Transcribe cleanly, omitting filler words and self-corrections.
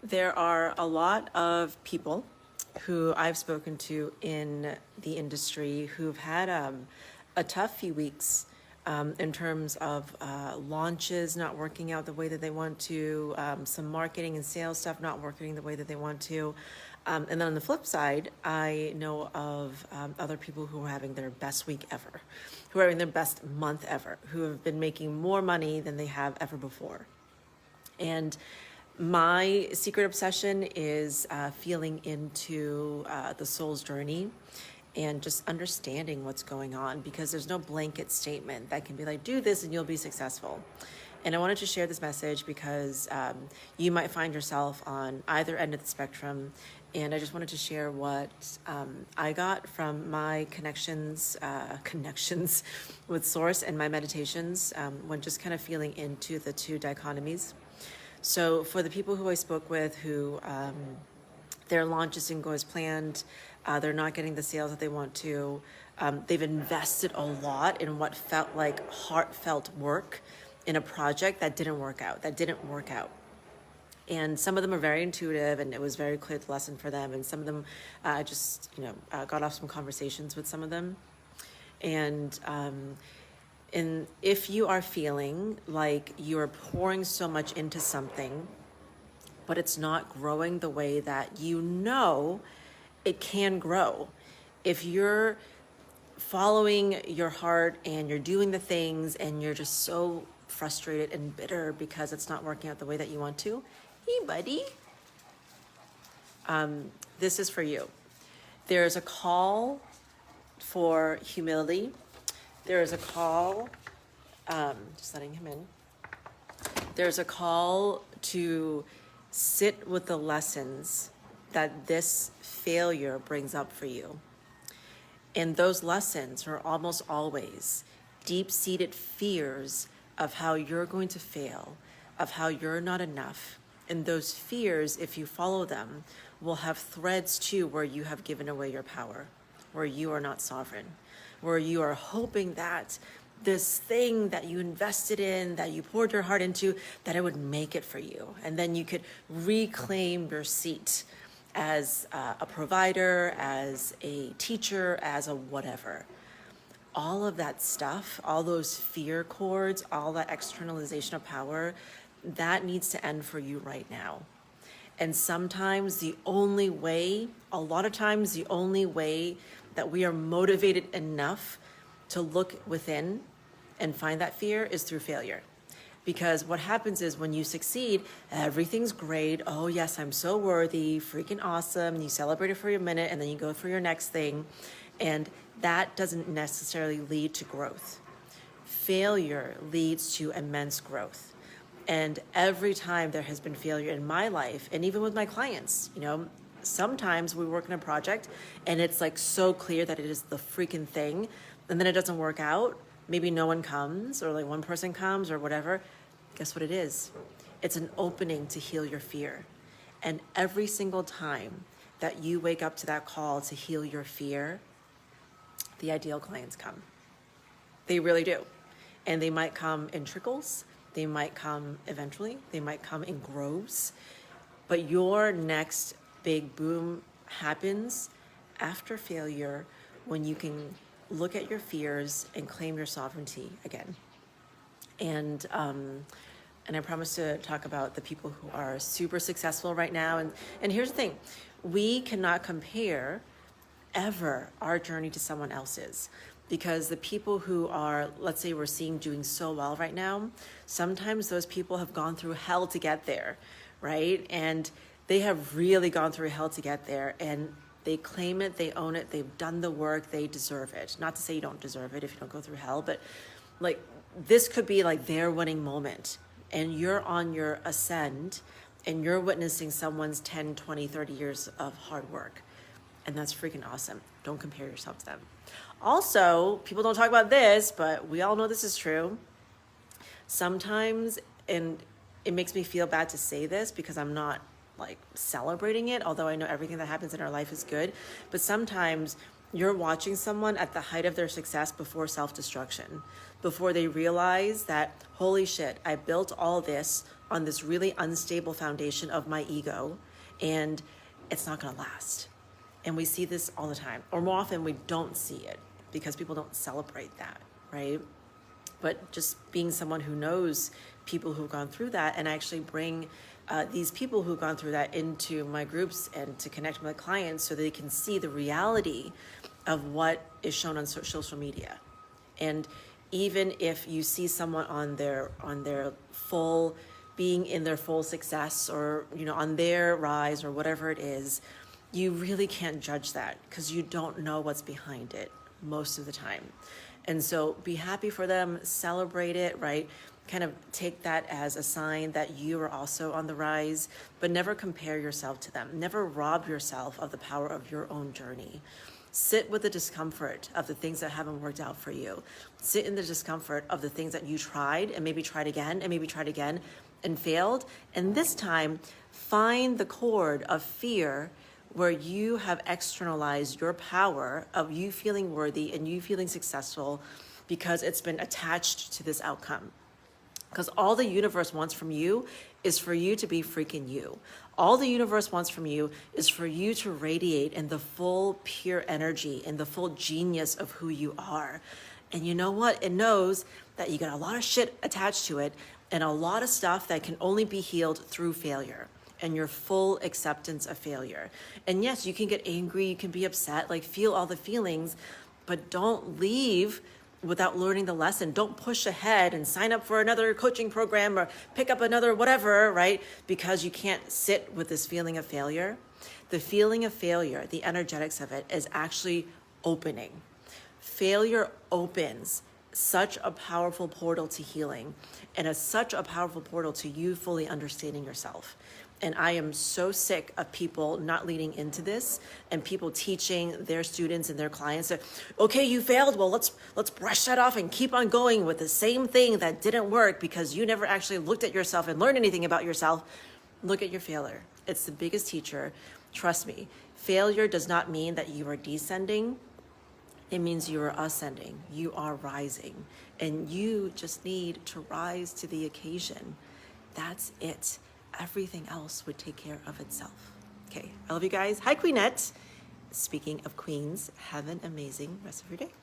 There are a lot of people who I've spoken to in the industry who've had a tough few weeks in terms of launches not working out the way that they want to, some marketing and sales stuff not working the way that they want to. And then on the flip side, I know of other people who are having their best week ever, who are having their best month ever, who have been making more money than they have ever before. And my secret obsession is feeling into the soul's journey and just understanding what's going on, because there's no blanket statement that can be like, do this and you'll be successful. And I wanted to share this message because you might find yourself on either end of the spectrum. And I just wanted to share what I got from my connections with Source and my meditations when just kind of feeling into the two dichotomies. So for the people who I spoke with who their launches didn't go as planned, they're not getting the sales that they want to, they've invested a lot in what felt like heartfelt work in a project that didn't work out. And some of them are very intuitive and it was very clear the lesson for them. And some of them got off some conversations with some of them. And if you are feeling like you're pouring so much into something, but it's not growing the way that you know it can grow, if you're following your heart and you're doing the things and you're just so frustrated and bitter because it's not working out the way that you want to, hey buddy, this is for you. There's a call for humility. There is a call, just letting him in. There's a call to sit with the lessons that this failure brings up for you. And those lessons are almost always deep-seated fears of how you're going to fail, of how you're not enough. And those fears, if you follow them, will have threads too where you have given away your power, where you are not sovereign, where you are hoping that this thing that you invested in, that you poured your heart into, that it would make it for you. And then you could reclaim your seat as a provider, as a teacher, as a whatever. All of that stuff, all those fear cords, all that externalization of power, that needs to end for you right now. And sometimes a lot of times the only way that we are motivated enough to look within and find that fear is through failure. Because what happens is when you succeed, everything's great. Oh yes, I'm so worthy, freaking awesome. You celebrate it for a minute and then you go for your next thing. And that doesn't necessarily lead to growth. Failure leads to immense growth. And every time there has been failure in my life, and even with my clients, sometimes we work on a project and it's like so clear that it is the freaking thing, and then it doesn't work out. Maybe no one comes, or like one person comes or whatever. Guess what it is? It's an opening to heal your fear. And every single time that you wake up to that call to heal your fear, the ideal clients come. They really do. And they might come in trickles. They might come eventually. They might come in groves. But your next big boom happens after failure, when you can look at your fears and claim your sovereignty again. And I promise to talk about the people who are super successful right now. And here's the thing, we cannot compare ever our journey to someone else's. Because the people who are, let's say we're seeing doing so well right now, sometimes those people have gone through hell to get there, right? And they have really gone through hell to get there, and they claim it, they own it, they've done the work, they deserve it. Not to say you don't deserve it if you don't go through hell, but like this could be like their winning moment, and you're on your ascend and you're witnessing someone's 10, 20, 30 years of hard work. And that's freaking awesome. Don't compare yourself to them. Also, people don't talk about this, but we all know this is true. Sometimes, and it makes me feel bad to say this because I'm not like celebrating it, although I know everything that happens in our life is good, but sometimes you're watching someone at the height of their success before self-destruction. before they realize that, holy shit, I built all this on this really unstable foundation of my ego, and it's not gonna last. And we see this all the time, or more often we don't see it because people don't celebrate that, right? But just being someone who knows people who've gone through that, and actually bring these people who've gone through that into my groups and to connect with my clients so they can see the reality of what is shown on social media. And even if you see someone on their full, being in their full success, or on their rise, or whatever it is, you really can't judge that because you don't know what's behind it most of the time. And so be happy for them, celebrate it, right? Kind of take that as a sign that you are also on the rise, but never compare yourself to them. Never rob yourself of the power of your own journey. Sit with the discomfort of the things that haven't worked out for you. Sit in the discomfort of the things that you tried and maybe tried again and maybe tried again and failed. And this time, find the cord of fear where you have externalized your power of you feeling worthy and you feeling successful because it's been attached to this outcome. Because all the universe wants from you is for you to be freaking you. All the universe wants from you is for you to radiate in the full pure energy and the full genius of who you are. And you know what? It knows that you got a lot of shit attached to it and a lot of stuff that can only be healed through failure and your full acceptance of failure. And yes, you can get angry, you can be upset, like feel all the feelings, but don't leave without learning the lesson. Don't push ahead and sign up for another coaching program or pick up another whatever, right? Because you can't sit with this feeling of failure. The feeling of failure, the energetics of it is actually opening. Failure opens such a powerful portal to healing and is such a powerful portal to you fully understanding yourself. And I am so sick of people not leading into this and people teaching their students and their clients that, okay, you failed. Well, let's brush that off and keep on going with the same thing that didn't work because you never actually looked at yourself and learned anything about yourself. Look at your failure. It's the biggest teacher. Trust me. Failure does not mean that you are descending. It means you are ascending. You are rising. And you just need to rise to the occasion. That's it. Everything else would take care of itself. Okay, I love you guys. Hi, Queenette. Speaking of queens, have an amazing rest of your day.